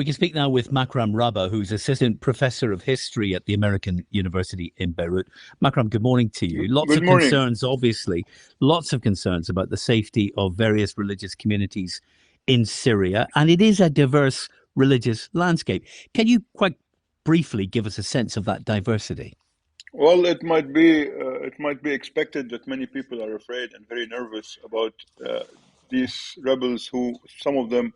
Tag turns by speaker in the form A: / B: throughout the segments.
A: We can speak now with Makram Rabah, who's Assistant Professor of History at the American University in Beirut. Makram, good morning to you. Lots
B: Good
A: of
B: morning.
A: concerns, obviously, lots of concerns about the safety of various religious communities in Syria, and it is a diverse religious landscape. Can you quite briefly give us a sense of that diversity?
B: Well, it might be expected that many people are afraid and very nervous about these rebels, who some of them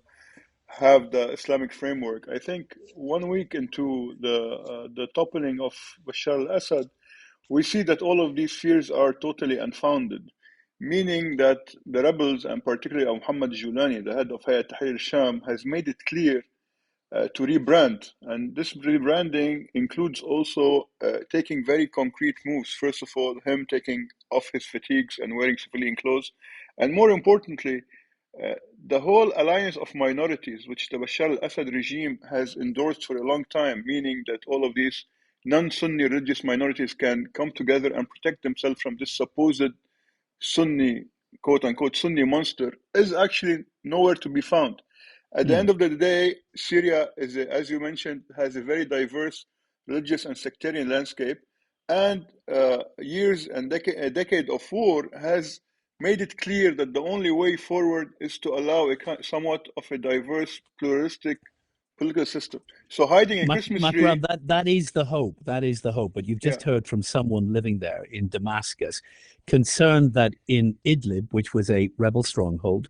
B: have the Islamic framework. I think 1 week into the toppling of Bashar al-Assad, we see that all of these fears are totally unfounded, meaning that the rebels, and particularly Muhammad Julani, the head of Hayat Tahrir al-Sham, has made it clear to rebrand. And this rebranding includes also taking very concrete moves. First of all, him taking off his fatigues and wearing civilian clothes. And more importantly, the whole alliance of minorities, which the Bashar al Assad regime has endorsed for a long time, meaning that all of these non Sunni religious minorities can come together and protect themselves from this supposed Sunni, quote unquote, Sunni monster, is actually nowhere to be found. At the end of the day, Syria, as you mentioned, has a very diverse religious and sectarian landscape, and years and a decade of war has made it clear that the only way forward is to allow somewhat of a diverse, pluralistic political system. So hiding a Christmas tree,
A: Makram, that is the hope. That is the hope. But you've
B: yeah,
A: just heard from someone living there in Damascus, concerned that in Idlib, which was a rebel stronghold,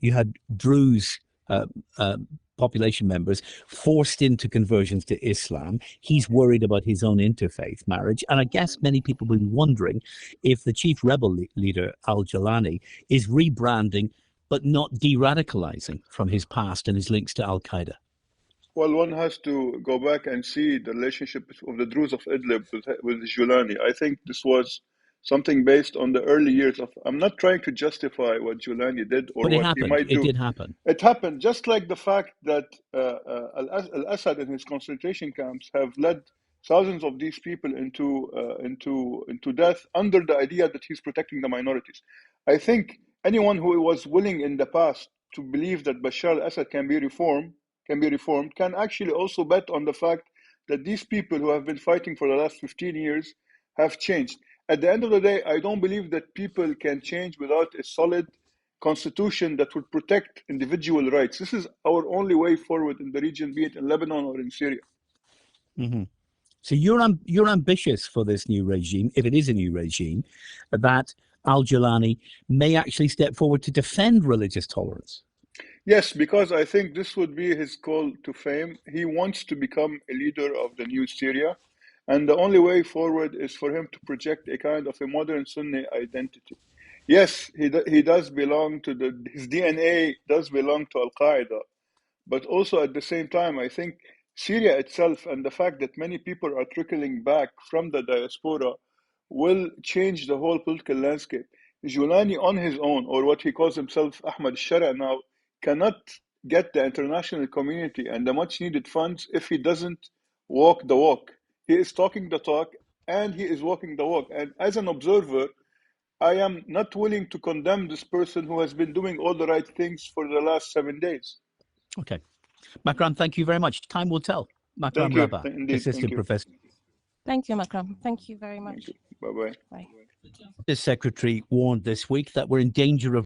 A: you had Druze uh, uh, population members forced into conversions to Islam. He's worried about his own interfaith marriage. And I guess many people will be wondering if the chief rebel leader, al-Jalani, is rebranding but not de-radicalizing from his past and his links to al-Qaeda.
B: well, one has to go back and see the relationship of the Druze of Idlib with Julani. I think this was something based on the early years of. I'm not trying to justify what Julani did or
A: But it
B: what he
A: happened.
B: might
A: It
B: do.
A: did happen.
B: It happened just like the fact that al-Assad and his concentration camps have led thousands of these people into death under the idea that he's protecting the minorities. I think anyone who was willing in the past to believe that Bashar al-Assad can can actually also bet on the fact that these people who have been fighting for the last 15 years have changed. At the end of the day, I don't believe that people can change without a solid constitution that would protect individual rights. This is our only way forward in the region, be it in Lebanon or in Syria.
A: Hmm. So you're ambitious for this new regime, if it is a new regime, that al-Jilani may actually step forward to defend religious tolerance.
B: Yes, because I think this would be his call to fame. He wants to become a leader of the new Syria, and the only way forward is for him to project a kind of a modern Sunni identity. Yes, he does belong to his DNA does belong to Al Qaeda, but also at the same time, I think Syria itself and the fact that many people are trickling back from the diaspora will change the whole political landscape. Julani on his own, or what he calls himself Ahmad Shara now, cannot get the international community and the much needed funds if he doesn't walk the walk. He is talking the talk and he is walking the walk. And as an observer, I am not willing to condemn this person who has been doing all the right things for the last 7 days.
A: Okay. Makram, thank you very much. Time will tell. Makram
B: Thank you.
A: Rabah,
B: Indeed. Thank
A: Assistant
B: you.
A: Professor.
C: Thank you, Makram. Thank you very
B: Thank
C: much.
B: you. Bye bye.
C: Bye.
A: The Secretary warned this week that we're in danger of